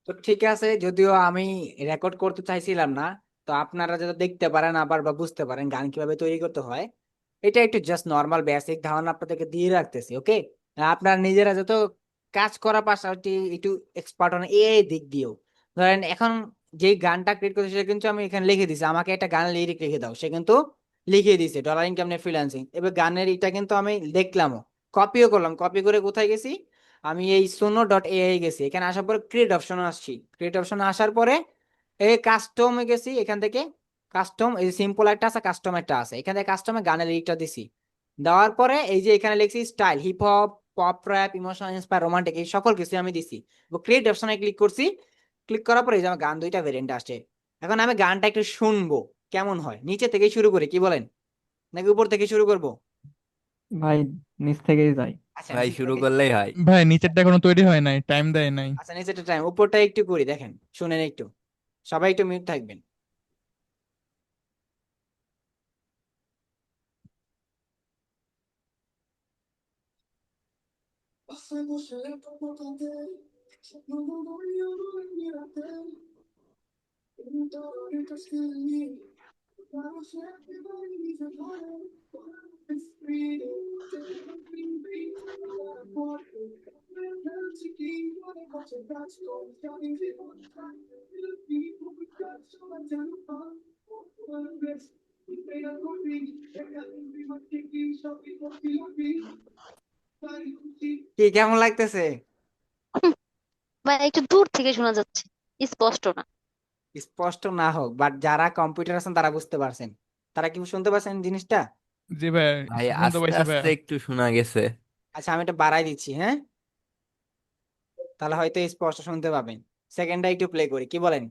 তো ঠিক আছে, যদিও আমি রেকর্ড করতে চাইছিলাম না, তো আপনারা যাতে দেখতে পারেন আবার বা বুঝতে পারেন গান কিভাবে তৈরি করতে হয়, এটা একটু জাস্ট নর্মাল বেসিক ধারণা আপনাদেরকে দিয়ে রাখতেছি। ওকে, আপনারা নিজেরা যত কাজ করার পাশাপাশি একটু এক্সপার্ট হন এই দিক দিয়েও। ধরেন এখন যে গানটা ক্রিয়েট করতে, সেটা কিন্তু আমি এখানে লিখে দিছি, আমাকে একটা গান লিরিক লিখে দাও, সে কিন্তু লিখে দিছে ডলার ইনকাম নেট ফ্রিল্যান্সিং। এবার গানের এটা কিন্তু আমি দেখলামও, কপিও করলাম, কপি করে কোথায় গেছি, আমি এই suno.ai গেছি, এখানে আসার পরে ক্রিয়েট অপশন আসছি, ক্রিয়েট অপশন আসার পরে এই কাস্টমে গেছি, এখান থেকে কাস্টম, এই সিম্পল একটা আছে, কাস্টম একটা আছে, এখান থেকে কাস্টমে গানের লিরিকটা দিছি। দেওয়ার পরে এই যে এখানে লিখছি style hip hop, pop rap, emotional, inspire, romantic, এই সকল কিছু আমি দিছি। ক্রিয়েট অপশনে ক্লিক করছি, ক্লিক করার পরে এই যে আমার গান দুইটা ভেরিয়েন্ট আসছে। এখন আমি গানটা একটু শুনবো কেমন হয়, নিচে থেকে শুরু করি কি বলেন, নাকি উপর থেকে শুরু করব? ভাই নিচ থেকেই যাই। আচ্ছা ভাই নিচে শুরু থেকে, করলেই হয়। ভাই নিচেরটা এখনো তৈরি হয় নাই, টাইম দেয় নাই। আচ্ছা নিচেরটা টাইম, উপরটা একটু করি, দেখেন শুনেন একটু, সবাই একটু মিউট থাকবেন। কি কেমন লাগতেছে? মানে একটু দূর থেকে শোনা যাচ্ছে, স্পষ্ট না। স্পষ্ট না হোক, বাট যারা কম্পিউটার আছেন তারা বুঝতে পারছেন, তারা কি শুনতে পারছেন জিনিসটা? জি ভাই, ভাই শুনতে আস্তে পাইছি ভাই। আস্তে একটু শোনা গেছে। আচ্ছা আমি এটা বাড়াই দিচ্ছি, হ্যাঁ, তাহলে হয়তো স্পষ্ট শুনতে পাবেন। সেকেন্ডটা একটু প্লে করি কি বলেন,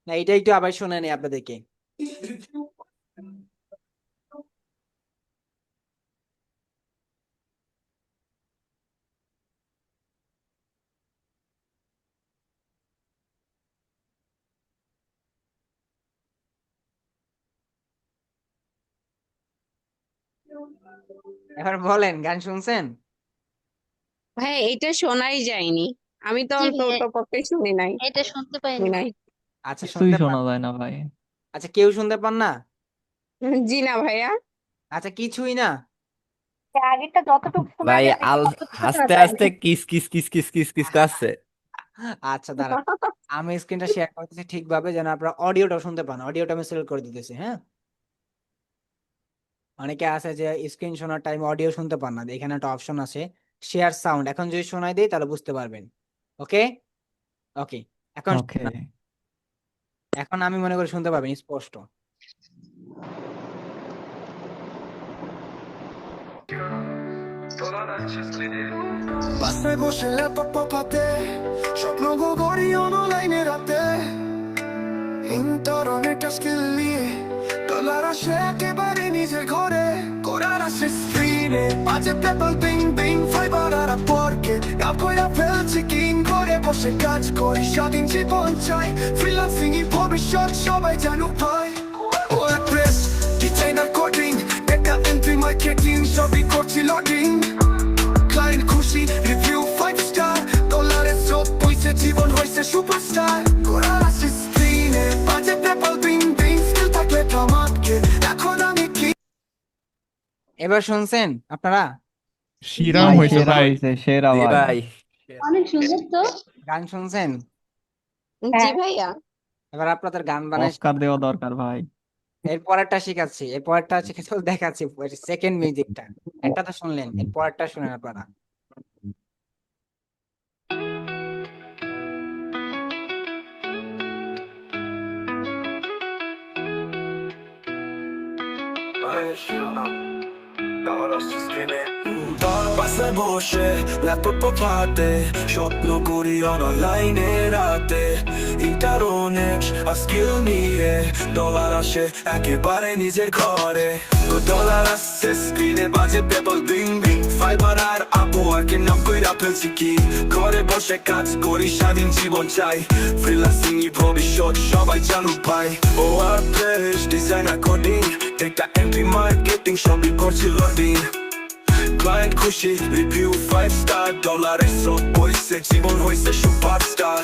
না এটা একটু আবার শুনে নেই আপনাদেরকে। এবার বলেন, গান শুনছেন? ভাই এটা শোনাই যায়নি, আমি তো জি ভাই, অন্তত পক্ষে শুনি নাই। এটা শুনতে পাইনি শুনি ভাই। নাই। আচ্ছা কিছুই শুনতে পান? শোনা যায় না ভাই। আচ্ছা কেউ শুনতে পান না? জি না ভাইয়া। আচ্ছা কিছুই না? আগেরটা যতটুকু শোনা ভাই গেছে আল ততটুকু শোনা আস্তে যায়নি। আস্তে kiss kiss kiss kiss kiss kiss কাছে। আচ্ছা দাঁড়ান, আমি স্ক্রিনটা শেয়ার করতেছি ঠিকভাবে যেন আপনারা অডিওটা শুনতে পান, অডিওটা আমি সিলেক্ট করে দিতেছি, হ্যাঁ। অনেকে আছে যে স্ক্রিন শোনার টাইম অডিও শুনতে পান না, এখানে একটা অপশন আছে শেয়ার সাউন্ড, এখন যদি শোনাই দিই তাহলে বুঝতে পারবেন। ওকে, ওকে, এখন ওকে। এখন আমি মনে করি শুনতে পাবেন স্পষ্ট। বাসে বসে ল্যাপটপ হাতে স্বপ্ন গড়ি অনলাইনে রাতে ইন্টারনেট স্কিল নিয়ে ডলার আসে একেবারে নিজের ঘরে করার আসে স্ক্রিনে বাজে পেপাল বিং বিং ফাইবার আর পরকে আপয়া ফেলছি কিং করে বসে কাজ করি স্বাধীন জীবন চাই ফ্রিল্যান্সিং ই ভবিষ্যৎ সবাই জানুক ভাই WordPress designer coding data entry marketing সবই করছি লগিং ক্লায়েন্ট খুশি রিভিউ 5 স্টার ডলারের স্রোত বইছে জীবন হইছে সুপারস্টার করার আসে স্ক্রিনে বাজে পেপাল বিং বিং স্কিল থাকলে কামাতকে এখন আমি কি এবার শুনছেন আপনারা? শিরাম ভাই হয়েছে সেরা ভাই। হয়েছে, সেরা জি ভাই। ভাই। অনেক সুন্দর তো। গান শুনছেন? জি ভাইয়া। এবার আপনাদের গান বানাই অস্কার দেওয়া দরকার ভাই। এর পরেরটা শিখাচ্ছি, এর পরেরটা শিখে দেখাচ্ছি, সেকেন্ড মিউজিকটা। একটা তো শুনলেন, এর পরেরটা শুনেন আপনারা। বাসায় বসে ল্যাপটপ হাতে স্বপ্ন করি অনলাইনে রাতে ইন্টারনেট আর স্কিল নিয়ে ডলার আসে একেবারে নিজের ঘরে ডলার আসছে স্ক্রিনে বাজে পেপাল বিং বিং ফাইবার আর আপওয়ার্কে নাম কইরা ফেলছি কি ঘরে বসে কাজ করি স্বাধীন জীবন চাই ফ্রিল্যান্সিং ই ভবিষ্যৎ সবাই জানুক ভাই WordPress designer coding data entry marketing সবই করছি লডিং ক্লায়েন্ট খুশি রিভিউ 5 স্টার ডলারের স্রোত বইছে করছে জীবন হইছে সুপারস্টার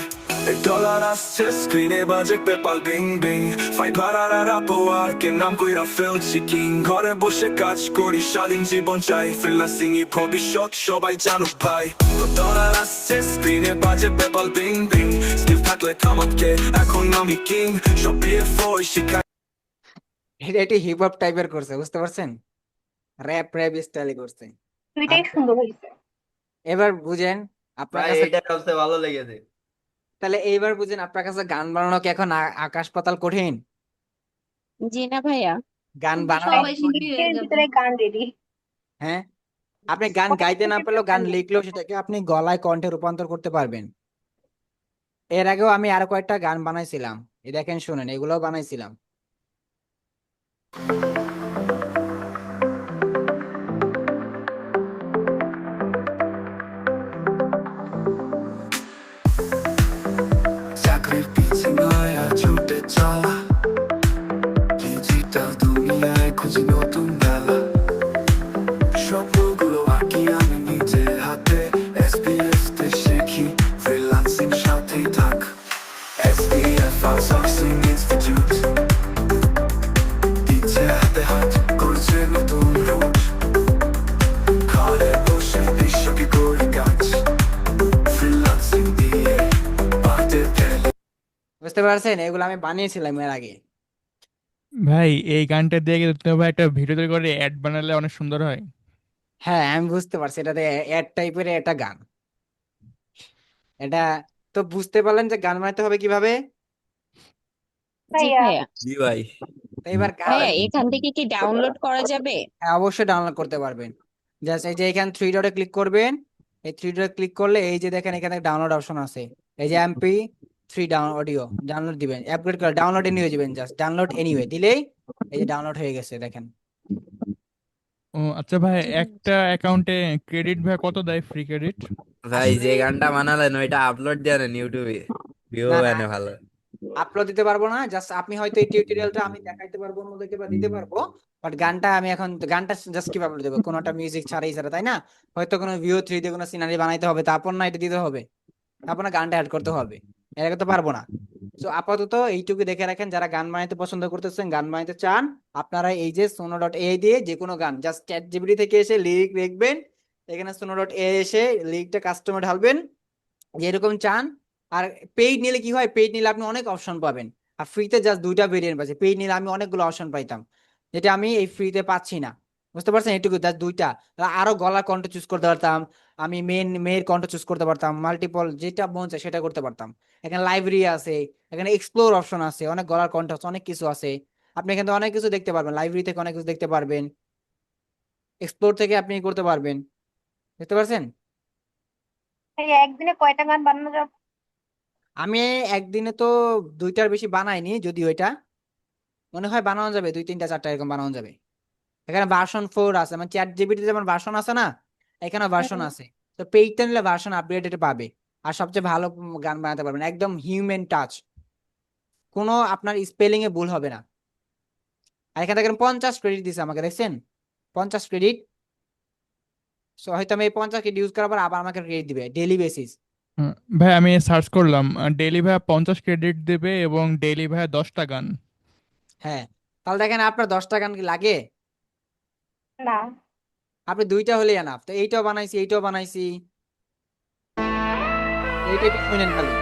ডলার আসছে স্ক্রিনে বাজে পেপাল বিং বিং ফাইবার আর আপওয়ার কে নাম কইরা ফেলছি কিং ঘরে বসে কাজ করি স্বাধীন জীবন চাই ফ্রিল্যান্সিং ই ভবিষ্যৎ সবাই জানুক ভাই ডলার আসছে স্ক্রিনে বাজে পেপাল বিং বিং স্কিল থাকলে কামাতকে এখন আমি কিং সব বিএফও শিখা এটা একটু হিপ হপ টাইপের করছে, বুঝতে পারছেন? র্যাপ স্টাইলে করছে। দুইটাই আচ্ছা, সুন্দর হয়েছে। এবার বুঝেন আপনার ভাই কাছে, এটা সবচেয়ে ভালো লেগেছে। তাহলে এইবার বুঝেন আপনার কাছে গান বানানো কি এখন আকাশ পাতাল কঠিন? জি না ভাইয়া, গান কিন্তু বানানো সবাই মিনিটের ভিতরে গান রেডি। হ্যাঁ, আপনি গান গাইতে না পারলেও গান লিখলেও সেটাকে আপনি গলায় কণ্ঠে রূপান্তর করতে পারবেন। এর আগেও আমি আরো কয়েকটা গান বানাইছিলাম, এই দেখেন শুনেন, এগুলোও বানাইছিলাম। চাকরির পিছে নয়া ছুটে চলা ডিজিটাল দুনিয়ায় খুঁজি নতুন বেলা স্বপ্নগুলো আঁকি আমি নিজের হাতে SBS তে শিখি ফ্রিল্যান্সিং সাথেই থাক SDF আউটসোর্সিং ইনস্টিটিউট দিচ্ছে হাতে হাত করছে নতুন রুট ঘরে বসে বিশ্বকে করি কাজ ফ্রিল্যান্সিং দিয়ে বাড়তে গেলে বুঝতে পারছেন? এগুলো আমি বানিয়েছিলাম এর আগে। ভাই এই গানটা দিয়ে কিন্তু তুমি ভাই একটা ভিডিও তৈরি করে অ্যাড বানালে অনেক সুন্দর হয়। হ্যাঁ, আমি বুঝতে পারছি, এটাতে অ্যাড টাইপের একটা গান। এটা তো বুঝতে পারলেন যে গান বানাতে হবে কিভাবে। জি ভাইয়া ভাইয়া। জি ভাই। তো এবার ভাইয়া এখান থেকে কি ডাউনলোড করা যাবে? হ্যাঁ, অবশ্যই ডাউনলোড করতে পারবেন। জাস্ট এই যে এখানে থ্রি ডটে ক্লিক করবেন, এই থ্রি ডটে ক্লিক করলে এই যে দেখেন এখানে ডাউনলোড অপশন আছে, এই যে MP3 অডিও ডাউনলোড দিবেন, আপগ্রেড করে ডাউনলোড এনিওয়ে দিবেন, জাস্ট ডাউনলোড এনিওয়ে দিলেই এই যে ডাউনলোড হয়ে গেছে দেখেন। ও আচ্ছা ভাই, একটা অ্যাকাউন্টে ক্রেডিট ভাই কত দেয়, ফ্রি ক্রেডিট? ভাই যে গানটা বানালেন ওইটা আপলোড দেন ইউটিউবে, ভিউ না না, এনে ভালো। আপলোড দিতে পারবো না, জাস্ট আপনি হয়তো এই টিউটোরিয়ালটা আমি দেখাইতে পারবো অন্যদেরকে বা দিতে পারবো, বাট গানটা আমি এখন গানটা জাস্ট কিভাবে আপলোড দেবো, কোনো একটা মিউজিক ছাড়াই ছাড়া, তাই না? হয়তো কোনো VO3 দিয়ে কোনো সিনারি বানাইতে হবে, তারপর না এটা দিতে হবে, তারপর না গানটা অ্যাড করতে হবে, এর আগে তো পারবো না। তো আপাতত এইটুকু দেখে রাখেন, যারা গান বানাইতে পছন্দ করতেছেন, গান বানাইতে চান, আপনারা এই যে sono.ai দিয়ে যে কোনো গান জাস্ট ChatGPT থেকে এসে লিরিক লিখবেন, এখানে sono.ai এসে লিরিকটা কাস্টমে ঢালবেন যেরকম চান। আর পেইড নিলে কি হয়, পেইড নিলে আপনি অনেক অপশন পাবেন, আর ফ্রিতে জাস্ট দুইটা ভেরিয়েন্ট পাচ্ছি। পেইড নিলে আমি অনেকগুলো অপশন পাইতাম, যেটা আমি এই ফ্রিতে পাচ্ছি না, বুঝতে পারছেন? এইটুকু জাস্ট দুইটা। আরো গলার কণ্ঠ চুজ করতে পারতাম, আমি মেয়ের কণ্ঠ চুজ করতে পারতাম, মাল্টিপল যেটা মন চায় সেটা করতে পারতাম। এখানে লাইব্রেরি আছে, এখানে এক্সপ্লোর অপশন আছে, অনেক গলার কণ্ঠ আছে, অনেক কিছু আছে। আপনি এখানে অনেক কিছু দেখতে পারবেন, লাইব্রেরি থেকে অনেক কিছু দেখতে পারবেন, এক্সপ্লোর থেকে আপনি করতে পারবেন, বুঝতে পারছেন? ভাইয়া একদিনে কয়টা গান বানানো যাবে? আমি একদিনে তো দুইটার বেশি বানাইনি, যদি ওইটা মনে হয় বানানো যাবে 2, 3, 4টা এরকম বানানো যাবে। এখানে ভার্সন 4 আছে, মানে ChatGPT যেমন ভার্সন আছে না, এখানে ভার্সন আছে। তো পেইডটা নিলে ভার্সন আপডেটেড পাবে, আর সবচেয়ে ভালো গান বানাতে পারবেন, একদম হিউম্যান টাচ, কোনো আপনার স্পেলিং এ ভুল হবে না। আর এখানে দেখেন 50 ক্রেডিট দিছে আমাকে, দেখছেন 50 ক্রেডিট। সো হয়তো আমি এই 50 ক্রেডিট ইউজ করার পর আবার আমাকে ক্রেডিট দিবে ডেইলি বেসিস। ভাই আমি সার্চ করলাম, ডেইলি ভাইয়া 50 ক্রেডিট দেবে এবং ডেইলি ভাইয়া 10টা গান। হ্যাঁ, তাহলে দেখেন আপনার 10টা গান কি লাগে? না, আপনি দুইটা হলেই এনাফ। তো এইটাও বানাইছি, এইটাও বানাইছি, এইটা একটু শুনেন খালি।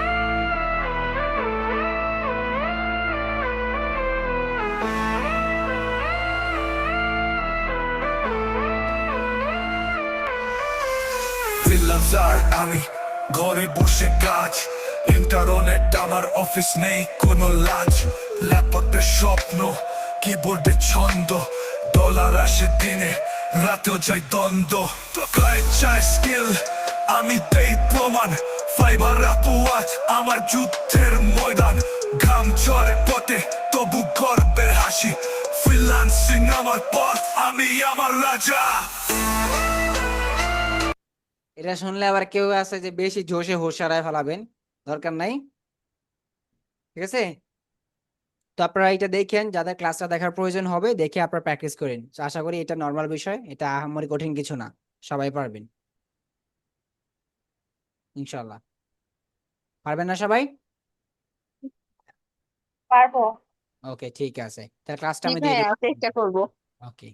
ফ্রিল্যান্সার আমি ঘরে বসে কাজ ইন্টারনেট আমার অফিস নেই কোনো লাজ ল্যাপটপে স্বপ্ন কিবোর্ডে ছন্দ ডলার আসে দিনে রাতেও যায় দ্বন্দ্ব টাকায় চায় স্কিল আমি দেই প্রমাণ ফাইবার আপওয়ার্ড আমার যুদ্ধের ময়দান ঘাম ঝরে পথে তবু গর্বের হাসি ফ্রিল্যান্সিং আমার পথ আমি আমার রাজা। এটা শুনলে আবার কেউ আছে যে বেশি জোশে হোশ হারায় ফেলাবেন, দরকার নাই, ঠিক আছে? তো আপনারা এটা দেখেন, যাদের ক্লাসটা দেখার প্রয়োজন হবে দেখে আপনারা প্র্যাকটিস করেন। তো আশা করি এটা নর্মাল বিষয়, এটা আহামরি কঠিন কিছু না, সবাই পারবেন। ইনশাল্লাহ। পারবেন না সবাই? পারবো। ওকে, ঠিক আছে, তাহলে ক্লাসটা জি আমি দিয়ে ভাইয়া দিচ্ছি। চেষ্টা করবো। ওকে।